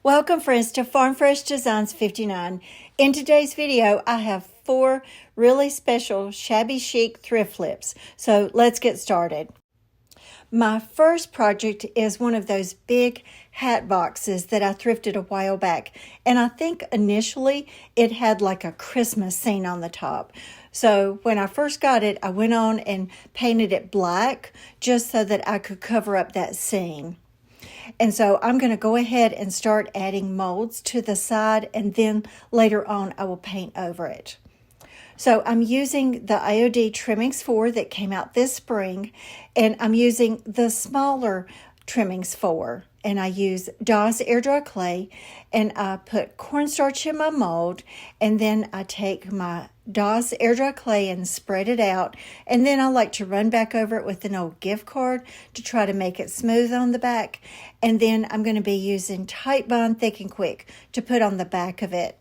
Welcome friends to Farm Fresh Designs 59. In today's video, I have 4 really special Shabby Chic thrift lips. So let's get started. My first project is one of those big hat boxes that I thrifted a while back. And I think initially it had like a Christmas scene on the top. So when I first got it, I went on and painted it black just so that I could cover up that scene. And so I'm going to go ahead and start adding molds to the side, and then later on I will paint over it. So I'm using the IOD Trimmings 4 that came out this spring, and I'm using the smaller Trimmings 4. And I use DOS air dry clay, and I put cornstarch in my mold, and then I take my DOS air dry clay and spread it out, and then I like to run back over it with an old gift card to try to make it smooth on the back. And then I'm going to be using Titebond Thick and Quick to put on the back of it.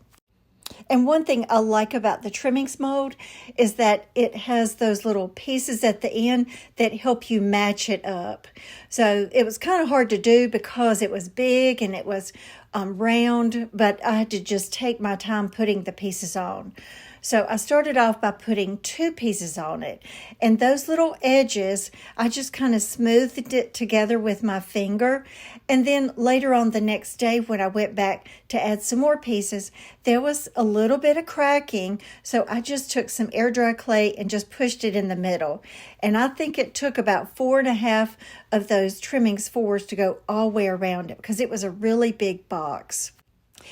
And one thing I like about the trimmings mold is that it has those little pieces at the end that help you match it up. So it was kind of hard to do because it was big and it was round, but I had to just take my time putting the pieces on. So I started off by putting 2 pieces on it, and those little edges, I just kind of smoothed it together with my finger. And then later on the next day when I went back to add some more pieces, there was a little bit of cracking. So I just took some air dry clay and just pushed it in the middle. And I think it took about 4.5 of those trimmings 4s to go all the way around it because it was a really big box.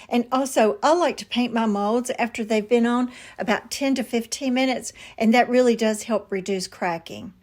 And also, I like to paint my molds after they've been on about 10 to 15 minutes, and that really does help reduce cracking.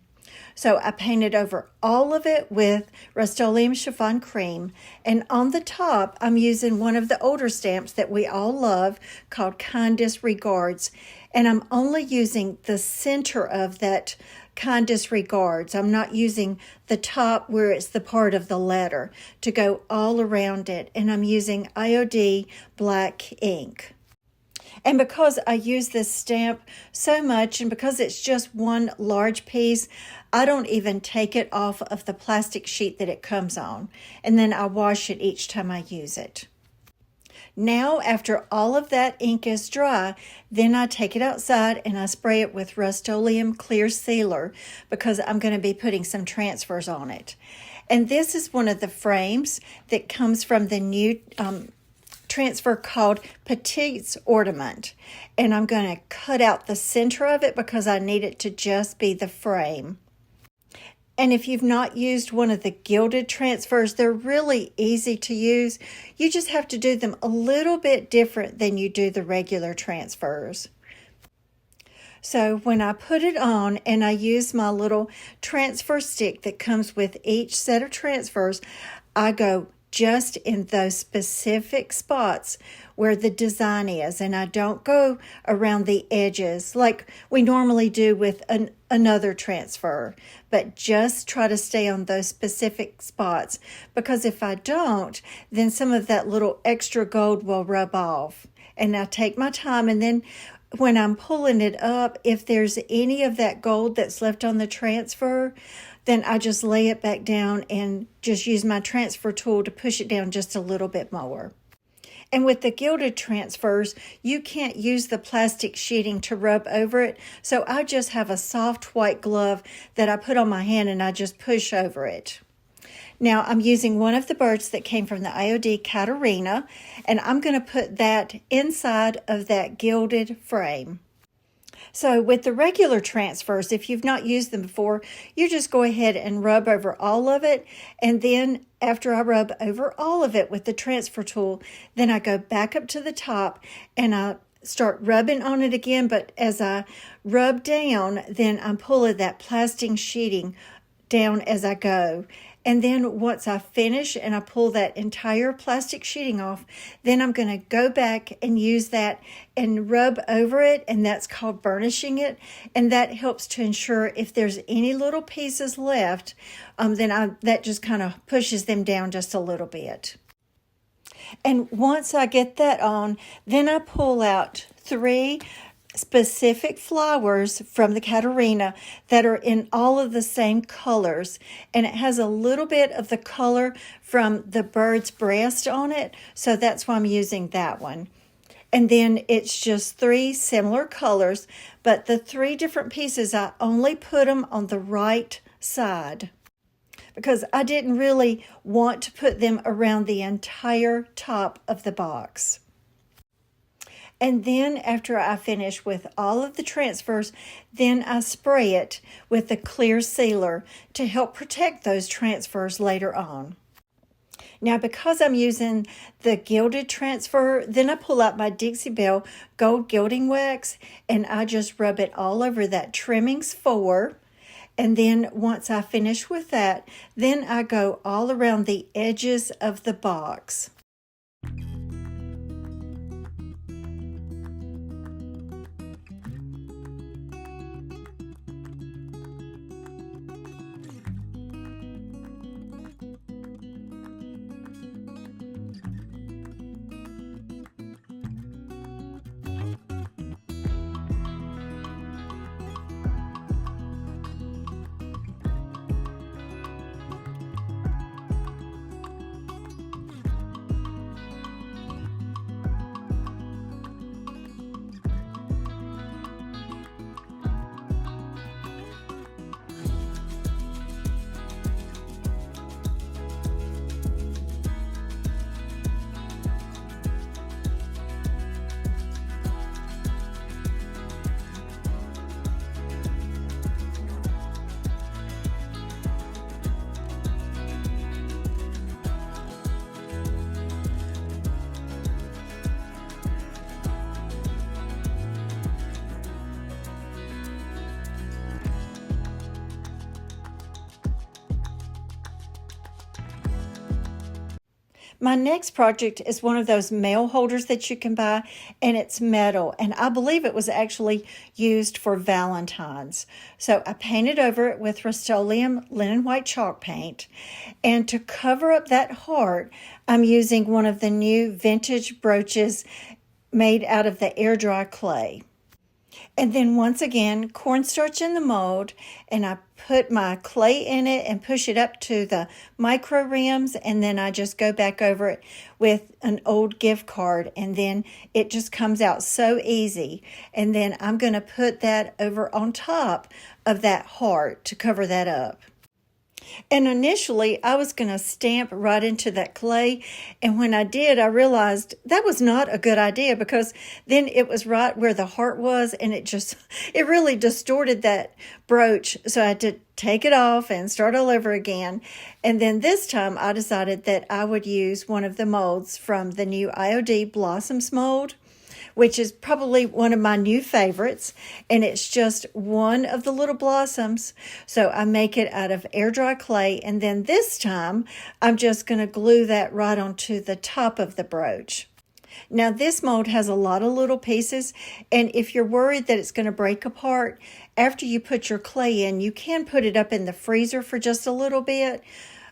So I painted over all of it with Rust-Oleum Chiffon Cream, and on the top, I'm using one of the older stamps that we all love called Kindest Regards, and I'm only using the center of that Kindest Regards. I'm not using the top where it's the part of the letter to go all around it, and I'm using IOD black ink. And because I use this stamp so much, and because it's just one large piece, I don't even take it off of the plastic sheet that it comes on, and then I wash it each time I use it. Now, after all of that ink is dry, then I take it outside and I spray it with Rust-Oleum Clear Sealer because I'm going to be putting some transfers on it. And this is one of the frames that comes from the new transfer called Petite's Ornament. And I'm going to cut out the center of it because I need it to just be the frame. And if you've not used one of the gilded transfers, they're really easy to use. You just have to do them a little bit different than you do the regular transfers. So when I put it on and I use my little transfer stick that comes with each set of transfers, I go just in those specific spots where the design is, and I don't go around the edges like we normally do with another transfer, but just try to stay on those specific spots, because if I don't, then some of that little extra gold will rub off. And I take my time, and then when I'm pulling it up, if there's any of that gold that's left on the transfer, then I just lay it back down and just use my transfer tool to push it down just a little bit more. And with the gilded transfers, you can't use the plastic sheeting to rub over it, so I just have a soft white glove that I put on my hand and I just push over it. Now I'm using one of the birds that came from the IOD Karoleena, and I'm going to put that inside of that gilded frame. So with the regular transfers, if you've not used them before, you just go ahead and rub over all of it. And then after I rub over all of it with the transfer tool, then I go back up to the top and I start rubbing on it again. But as I rub down, then I'm pulling that plastic sheeting down as I go. And then once I finish and I pull that entire plastic sheeting off, then I'm going to go back and use that and rub over it, and that's called burnishing it. And that helps to ensure if there's any little pieces left, that just kind of pushes them down just a little bit. And once I get that on, then I pull out 3 specific flowers from the Karoleena that are in all of the same colors, and it has a little bit of the color from the bird's breast on it, so that's why I'm using that one. And then it's just 3 similar colors, but the 3 different pieces, I only put them on the right side because I didn't really want to put them around the entire top of the box. And then after I finish with all of the transfers, then I spray it with the clear sealer to help protect those transfers later on. Now, because I'm using the gilded transfer, then I pull out my Dixie Belle gold gilding wax and I just rub it all over that trimmings 4. And then once I finish with that, then I go all around the edges of the box. My next project is one of those mail holders that you can buy, and it's metal, and I believe it was actually used for Valentine's. So I painted over it with Rust-Oleum linen white chalk paint, and to cover up that heart, I'm using one of the new vintage brooches made out of the air dry clay. And then once again, cornstarch in the mold, and I put my clay in it and push it up to the micro rims, and then I just go back over it with an old gift card, and then it just comes out so easy. And then I'm going to put that over on top of that heart to cover that up. And initially, I was going to stamp right into that clay. And when I did, I realized that was not a good idea because then it was right where the heart was. And it really distorted that brooch. So I had to take it off and start all over again. And then this time, I decided that I would use one of the molds from the new IOD Blossoms mold, which is probably one of my new favorites, and it's just one of the little blossoms. So I make it out of air dry clay, and then this time I'm just going to glue that right onto the top of the brooch. Now this mold has a lot of little pieces, and if you're worried that it's going to break apart, after you put your clay in, you can put it up in the freezer for just a little bit.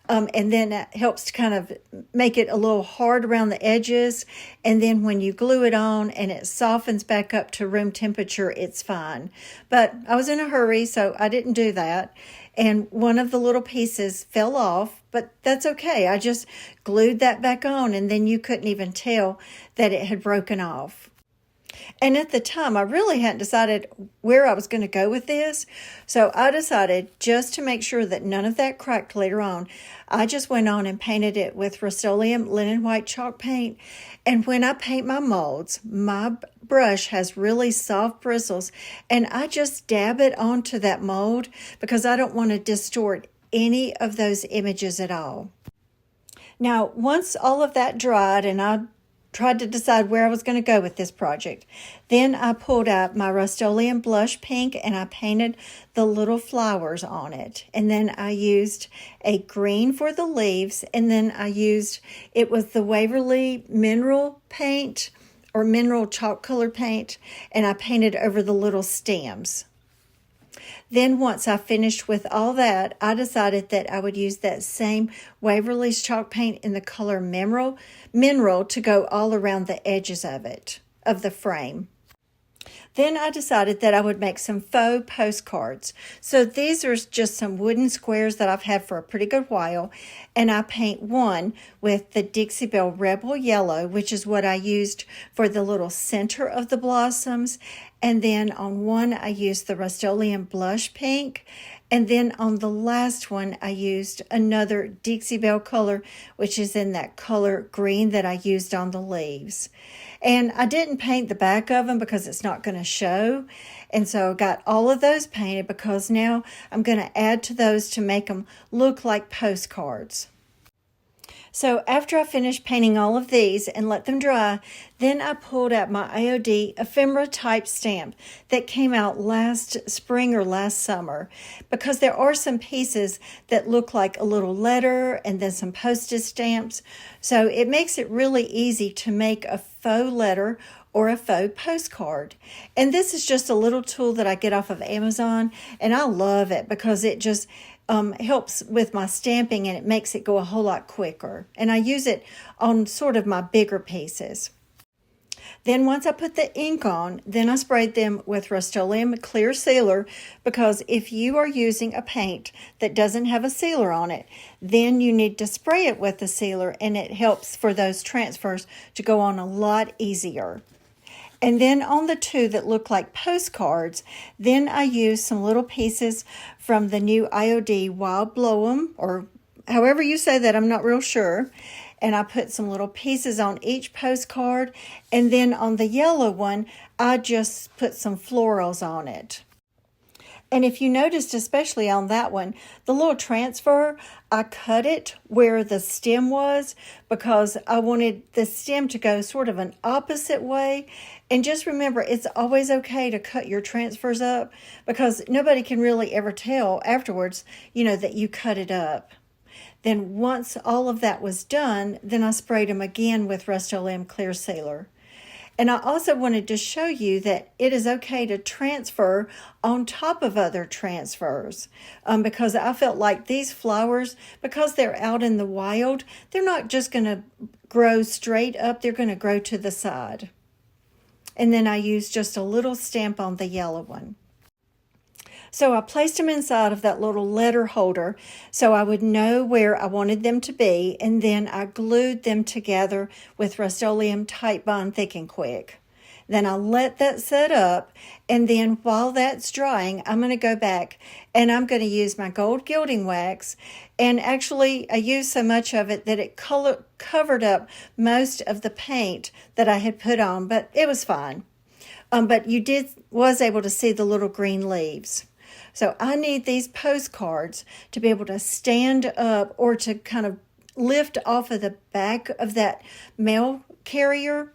And then that helps to kind of make it a little hard around the edges. And then when you glue it on and it softens back up to room temperature, it's fine. But I was in a hurry, so I didn't do that. And one of the little pieces fell off, but that's okay. I just glued that back on, and then you couldn't even tell that it had broken off. And at the time, I really hadn't decided where I was going to go with this. So I decided, just to make sure that none of that cracked later on, I just went on and painted it with Rust-Oleum linen white chalk paint. And when I paint my molds, my brush has really soft bristles, and I just dab it onto that mold because I don't want to distort any of those images at all. Now, once all of that dried and I tried to decide where I was going to go with this project, then I pulled out my Rust-Oleum blush pink and I painted the little flowers on it. And then I used a green for the leaves, and then it was the Waverly mineral paint or mineral chalk color paint, and I painted over the little stems. Then once I finished with all that, I decided that I would use that same Waverly's chalk paint in the color mineral to go all around the edges of the frame. Then I decided that I would make some faux postcards. So these are just some wooden squares that I've had for a pretty good while. And I paint one with the Dixie Belle Rebel Yellow, which is what I used for the little center of the blossoms. And then on one, I used the Rust-Oleum Blush Pink. And then on the last one, I used another Dixie Belle color, which is in that color green that I used on the leaves. And I didn't paint the back of them because it's not going to show. And so I got all of those painted because now I'm going to add to those to make them look like postcards. So after I finished painting all of these and let them dry, then I pulled out my IOD ephemera type stamp that came out last spring or last summer, because there are some pieces that look like a little letter and then some postage stamps. So it makes it really easy to make a faux letter or a faux postcard. And this is just a little tool that I get off of Amazon, and I love it because it just helps with my stamping, and it makes it go a whole lot quicker. And I use it on sort of my bigger pieces. Then once I put the ink on, then I sprayed them with Rust-Oleum Clear Sealer, because if you are using a paint that doesn't have a sealer on it, then you need to spray it with the sealer, and it helps for those transfers to go on a lot easier. And then on the two that look like postcards, then I used some little pieces from the new IOD Wild Blow'em, or however you say that, I'm not real sure. And I put some little pieces on each postcard. And then on the yellow one, I just put some florals on it. And if you noticed, especially on that one, the little transfer, I cut it where the stem was because I wanted the stem to go sort of an opposite way. And just remember, it's always okay to cut your transfers up because nobody can really ever tell afterwards, that you cut it up. Then once all of that was done, then I sprayed them again with Rust-Oleum Clear Sealer. And I also wanted to show you that it is okay to transfer on top of other transfers, because I felt like these flowers, because they're out in the wild, they're not just going to grow straight up, they're going to grow to the side. And then I used just a little stamp on the yellow one. So I placed them inside of that little letter holder so I would know where I wanted them to be, and then I glued them together with Rust-Oleum Tight Bond Thick and Quick. Then I let that set up, and then while that's drying, I'm going to go back and I'm going to use my gold gilding wax. And actually, I used so much of it that it covered up most of the paint that I had put on, but it was fine. But you was able to see the little green leaves. So I need these postcards to be able to stand up or to kind of lift off of the back of that mail carrier.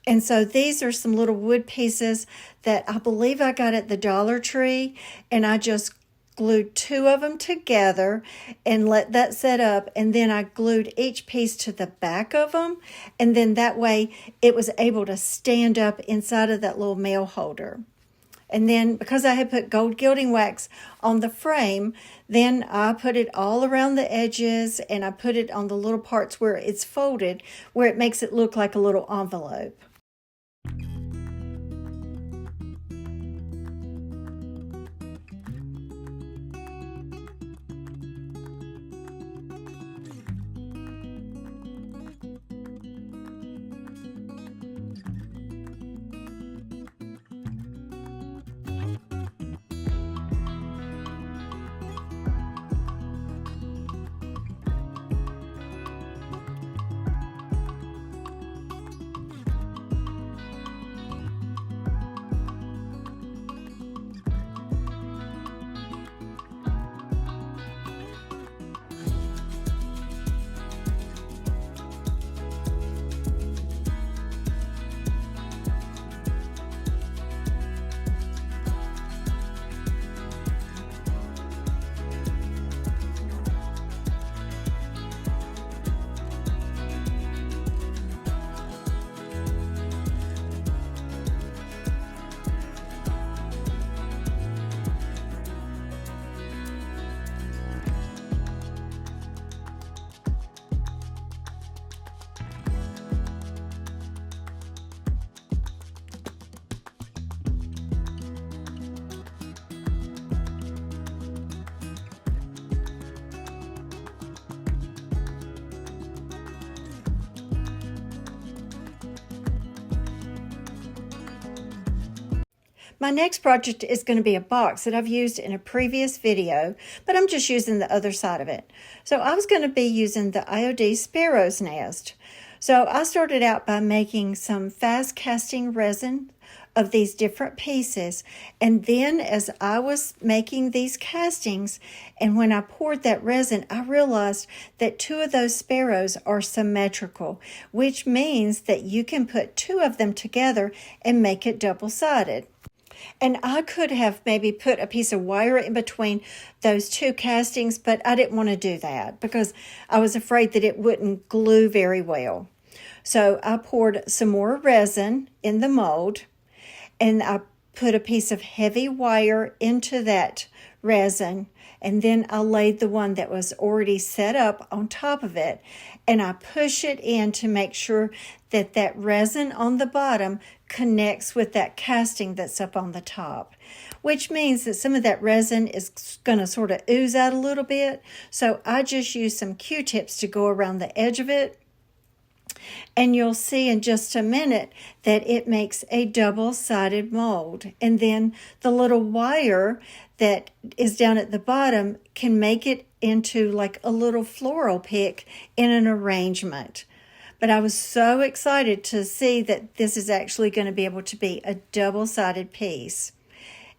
And so these are some little wood pieces that I believe I got at the Dollar Tree, and I just glued two of them together and let that set up, and then I glued each piece to the back of them, and then that way it was able to stand up inside of that little mail holder. And then because I had put gold gilding wax on the frame, then I put it all around the edges, and I put it on the little parts where it's folded, where it makes it look like a little envelope. My next project is going to be a box that I've used in a previous video, but I'm just using the other side of it. So I was going to be using the IOD Sparrow's Nest. So I started out by making some fast casting resin of these different pieces, and then as I was making these castings and when I poured that resin, I realized that two of those sparrows are symmetrical, which means that you can put two of them together and make it double-sided. And I could have maybe put a piece of wire in between those two castings, but I didn't want to do that because I was afraid that it wouldn't glue very well. So I poured some more resin in the mold, and I put a piece of heavy wire into that resin, and then I laid the one that was already set up on top of it, and I push it in to make sure that that resin on the bottom connects with that casting that's up on the top, which means that some of that resin is going to sort of ooze out a little bit. So I just use some Q-tips to go around the edge of it. And you'll see in just a minute that it makes a double-sided mold. And then the little wire that is down at the bottom can make it into like a little floral pick in an arrangement. But I was so excited to see that this is actually going to be able to be a double-sided piece.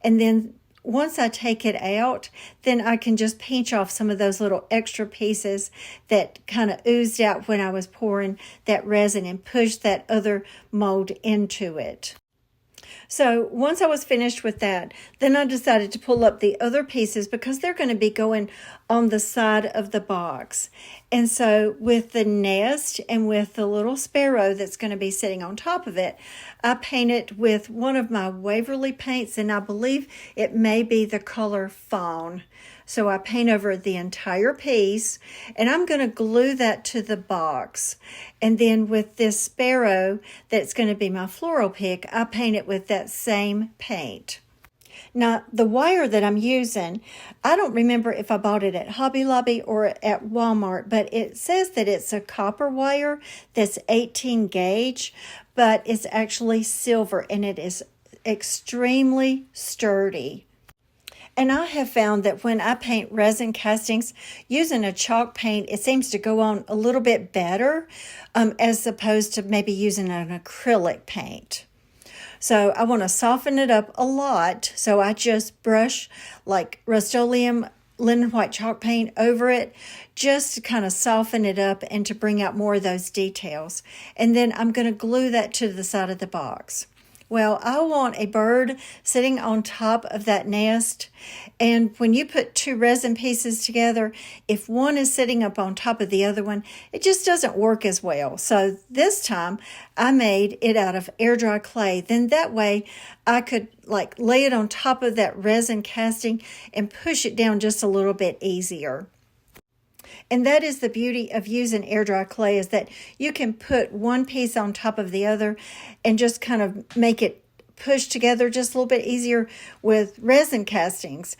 And then once I take it out, then I can just pinch off some of those little extra pieces that kind of oozed out when I was pouring that resin and push that other mold into it. So once I was finished with that, then I decided to pull up the other pieces because they're going to be going on the side of the box. And so with the nest and with the little sparrow that's going to be sitting on top of it, I painted with one of my Waverly paints, and I believe it may be the color Fawn. So I paint over the entire piece, and I'm going to glue that to the box. And then with this sparrow that's going to be my floral pick, I paint it with that same paint. Now, the wire that I'm using, I don't remember if I bought it at Hobby Lobby or at Walmart, but it says that it's a copper wire that's 18 gauge, but it's actually silver, and it is extremely sturdy. And I have found that when I paint resin castings using a chalk paint, it seems to go on a little bit better as opposed to maybe using an acrylic paint. So I want to soften it up a lot. So I just brush like Rust-Oleum linen white chalk paint over it just to kind of soften it up and to bring out more of those details. And then I'm going to glue that to the side of the box. Well, I want a bird sitting on top of that nest, and when you put two resin pieces together, if one is sitting up on top of the other one, it just doesn't work as well. So this time I made it out of air dry clay. Then that way I could like lay it on top of that resin casting and push it down just a little bit easier. And that is the beauty of using air dry clay, is that you can put one piece on top of the other and just kind of make it push together just a little bit easier. With resin castings,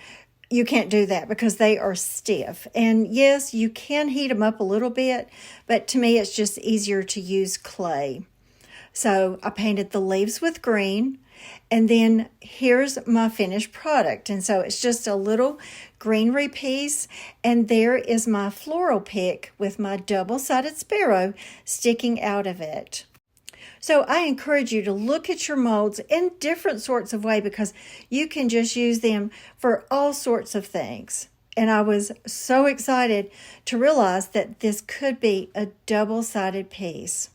you can't do that because they are stiff. And yes, you can heat them up a little bit, but to me it's just easier to use clay. So I painted the leaves with green, and then here's my finished product. And so it's just a little greenery piece, and there is my floral pick with my double-sided sparrow sticking out of it. So I encourage you to look at your molds in different sorts of ways because you can just use them for all sorts of things. And I was so excited to realize that this could be a double-sided piece.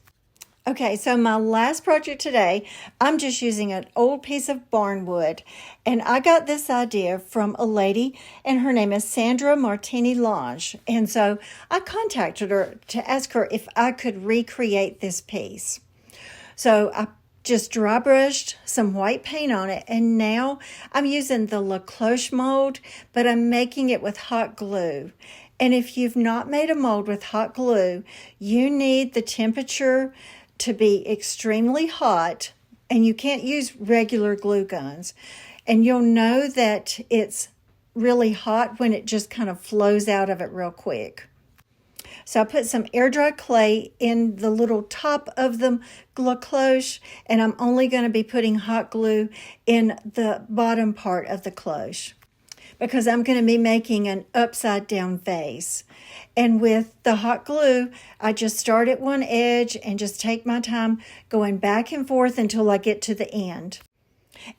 Okay, so my last project today, I'm just using an old piece of barnwood, and I got this idea from a lady, and her name is Sandra Martini Lange. And so I contacted her to ask her if I could recreate this piece. So I just dry brushed some white paint on it, and now I'm using the La Cloche mold, but I'm making it with hot glue. And if you've not made a mold with hot glue, you need the temperature to be extremely hot, and you can't use regular glue guns. And you'll know that it's really hot when it just kind of flows out of it real quick. So I put some air dry clay in the little top of the cloche, and I'm only going to be putting hot glue in the bottom part of the cloche because I'm going to be making an upside down vase. And with the hot glue, I just start at one edge and just take my time going back and forth until I get to the end.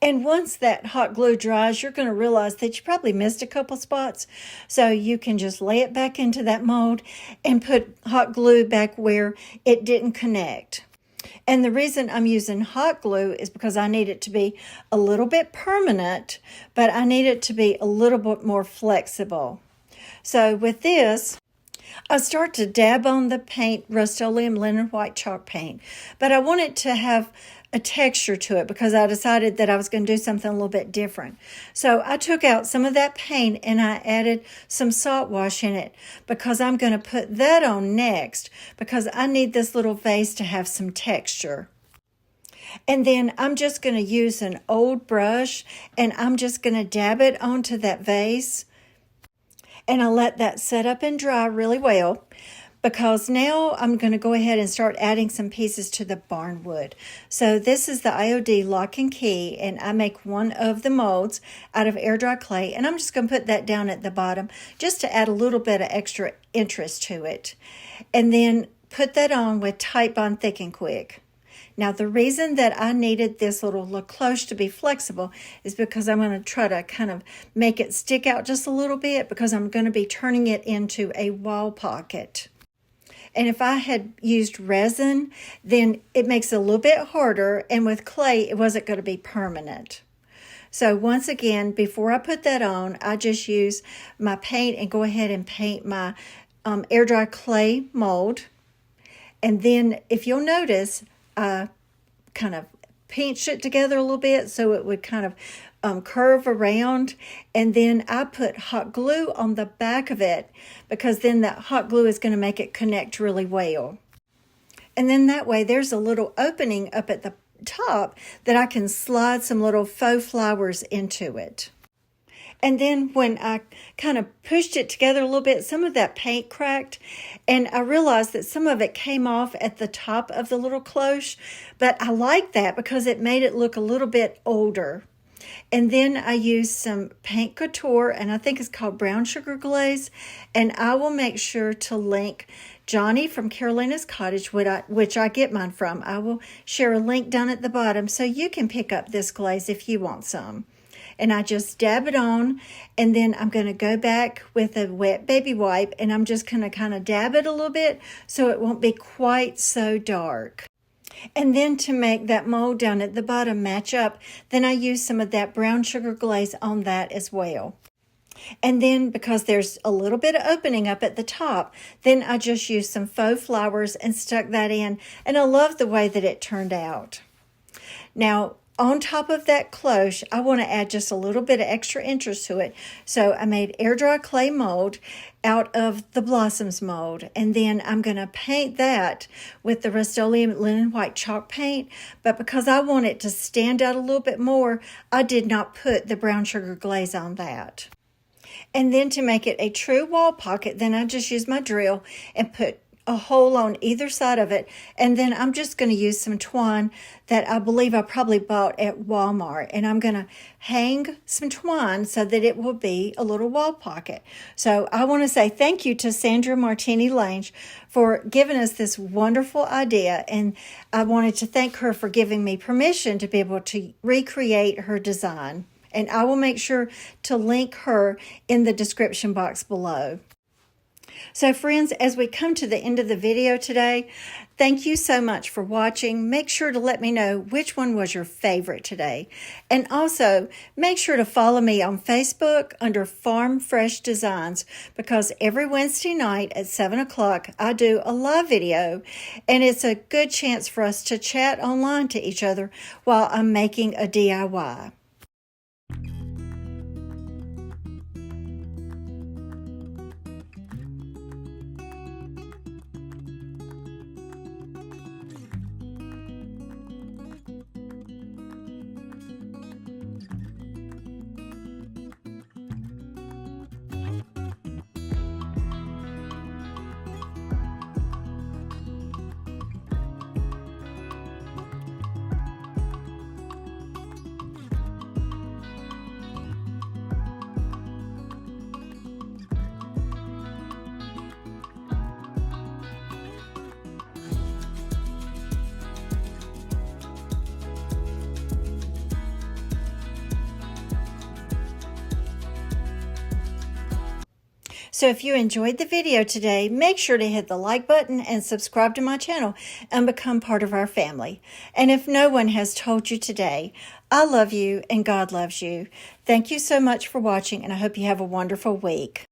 And once that hot glue dries, you're going to realize that you probably missed a couple spots. So you can just lay it back into that mold and put hot glue back where it didn't connect. And the reason I'm using hot glue is because I need it to be a little bit permanent, but I need it to be a little bit more flexible. So with this, I start to dab on the paint, Rust-Oleum Linen White Chalk paint, but I want it to have a texture to it because I decided that I was going to do something a little bit different. So I took out some of that paint and I added some salt wash in it because I'm going to put that on next because I need this little vase to have some texture. And then I'm just going to use an old brush and I'm just going to dab it onto that vase. And I'll let that set up and dry really well because now I'm going to go ahead and start adding some pieces to the barnwood. So this is the IOD Lock and Key, and I make one of the molds out of air dry clay, and I'm just going to put that down at the bottom just to add a little bit of extra interest to it. And then put that on with Titebond Thick and Quick. Now, the reason that I needed this little cloche to be flexible is because I'm going to try to kind of make it stick out just a little bit because I'm going to be turning it into a wall pocket. And if I had used resin, then it makes it a little bit harder, and with clay, it wasn't going to be permanent. So once again, before I put that on, I just use my paint and go ahead and paint my air dry clay mold. And then if you'll notice, I kind of pinched it together a little bit so it would kind of curve around, and then I put hot glue on the back of it because then that hot glue is going to make it connect really well. And then that way there's a little opening up at the top that I can slide some little faux flowers into it. And then when I kind of pushed it together a little bit, some of that paint cracked, and I realized that some of it came off at the top of the little cloche, but I like that because it made it look a little bit older. And then I used some Paint Couture, and I think it's called Brown Sugar Glaze, and I will make sure to link Johni from Karoleena's Cottage, which I get mine from. I will share a link down at the bottom so you can pick up this glaze if you want some. And I just dab it on, and then I'm going to go back with a wet baby wipe, and I'm just going to kind of dab it a little bit so it won't be quite so dark. And then to make that mold down at the bottom match up, then I use some of that brown sugar glaze on that as well. And then because there's a little bit of opening up at the top, then I just used some faux flowers and stuck that in, and I love the way that it turned out. Now, on top of that cloche, I want to add just a little bit of extra interest to it. So I made air dry clay mold out of the blossoms mold. And then I'm going to paint that with the Rust-Oleum Linen White Chalk paint. But because I want it to stand out a little bit more, I did not put the brown sugar glaze on that. And then to make it a true wall pocket, then I just use my drill and put a hole on either side of it, and then I'm just going to use some twine that I believe I probably bought at Walmart, and I'm going to hang some twine so that it will be a little wall pocket. So I want to say thank you to Sandra Martini-Lange for giving us this wonderful idea, and I wanted to thank her for giving me permission to be able to recreate her design, and I will make sure to link her in the description box below. So friends, as we come to the end of the video today, thank you so much for watching. Make sure to let me know which one was your favorite today. And also, make sure to follow me on Facebook under Farm Fresh Designs, because every Wednesday night at 7 o'clock, I do a live video, and it's a good chance for us to chat online to each other while I'm making a DIY. So if you enjoyed the video today, make sure to hit the like button and subscribe to my channel and become part of our family. And if no one has told you today, I love you and God loves you. Thank you so much for watching, and I hope you have a wonderful week.